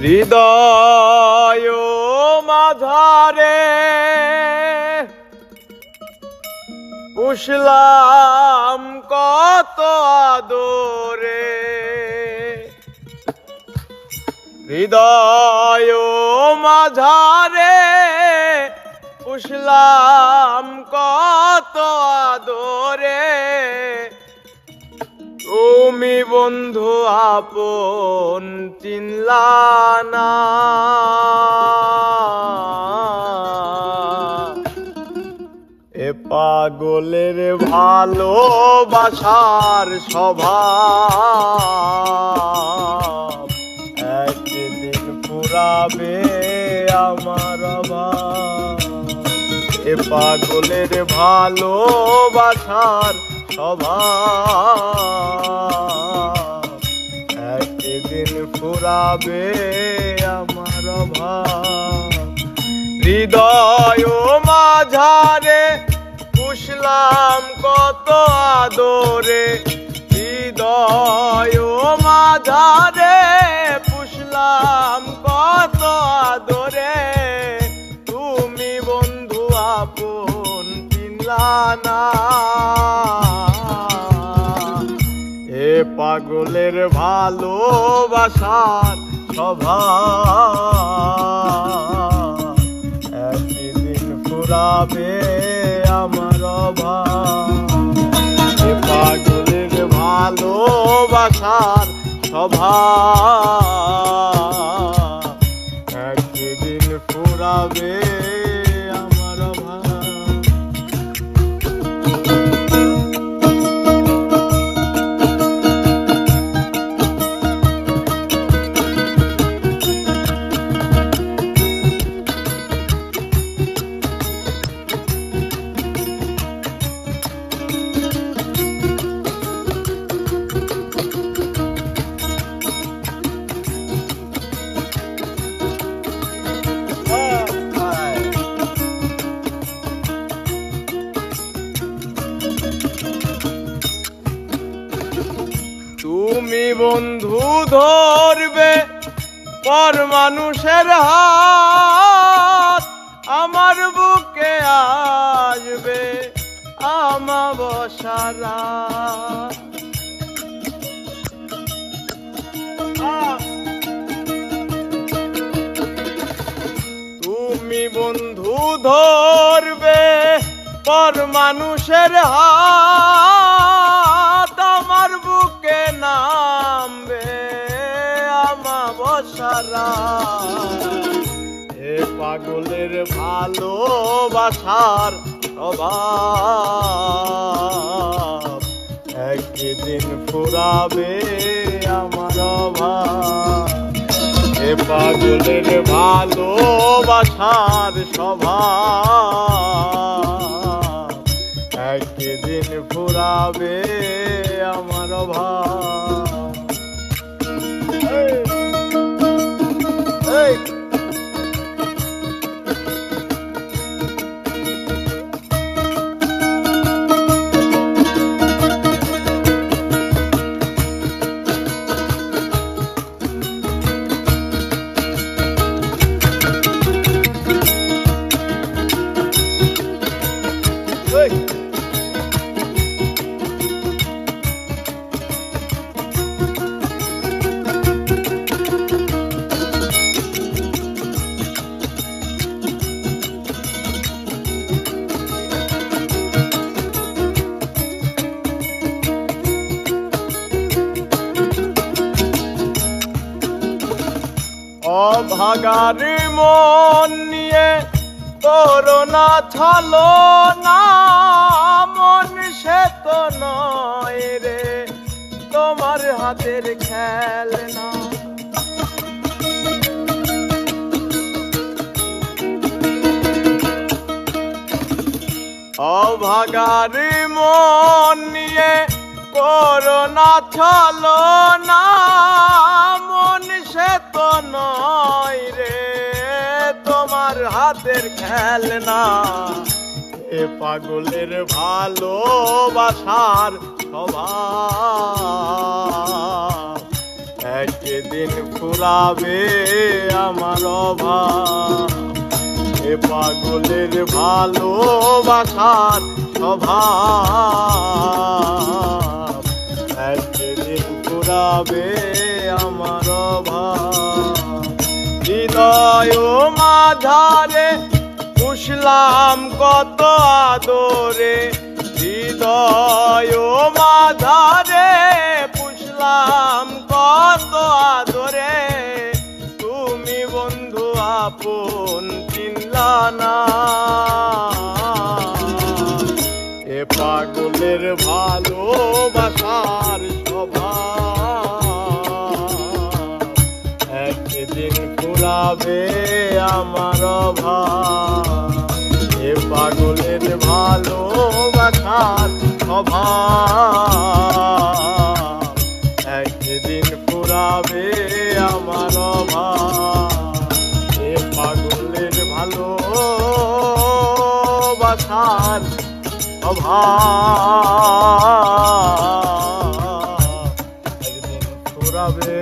হৃদয় মাঝারে পুষলাম কত আদরে, হৃদয় মাঝারে পুষলাম কত আদরে, তুমি বন্ধু আপন চিনলা না। এ পাগলের ভালোবাসার স্বভাব একদিন ফুরাবে আমার অভাব। এ পাগলের ভালোবাসার স্বভাব একদিন ফুরাবে আমার অভাব। হৃদয় মাঝারে পুষলাম কত আদরে, হৃদয় মাঝারে পুষলাম কত আদরে, তুমি বন্ধু আপন চিনলা না। এ পাগলের ভালোবাসার স্বভাব একদিন ফুরাবে আমার অভাব। এ পাগলের ভালোবাসার স্বভাব একদিন ফুরাবে আমার অভাব। তুমি বন্ধু ধরবে পর মানুষের হাত, আমার বুকে আসবে আমাবস্যা রাত। তুমি বন্ধু ধরবে পর মানুষের হাত, আমার বুকে নামবে আমাবস্যা রাত। এ পাগলের ভালোবাসার স্বভাব একদিন ফুরাবে আমার অভাব। এ পাগলের ভালোবাসার স্বভাব একদিন ফুরাবে আমার অভাব। এই অভাগার মন নিয়ে করোনা ছলো না, মন সে তো নয় রে তোমার হাতের খেলনা। অভাগার মন নিয়ে করোনা ছলো না, মন সে তো নয় রে তোমার হাতের খেলনা। এ পাগলের ভালোবাসার স্বভাব একদিন ফুরাবে আমার অভাব। এ পাগলের ভালোবাসার স্বভাব, একদিন ফুরাবে আমার অভাব। হৃদয় মাঝারে পুষলাম কত আদরে, হৃদয় মাঝারে পুষলাম কত আদরে, তুমি বন্ধু আপন চিনলা না। এ পাগলের ভালোবাসার স্বভাব, একদিন ফুরাবে আমার অভাব। এ পাগলের ভালোবাসার স্বভাব, একদিন ফুরাবে আমার অভাব। এ পাগলের ভালোবাসার স্বভাব, একদিন ফুরাবে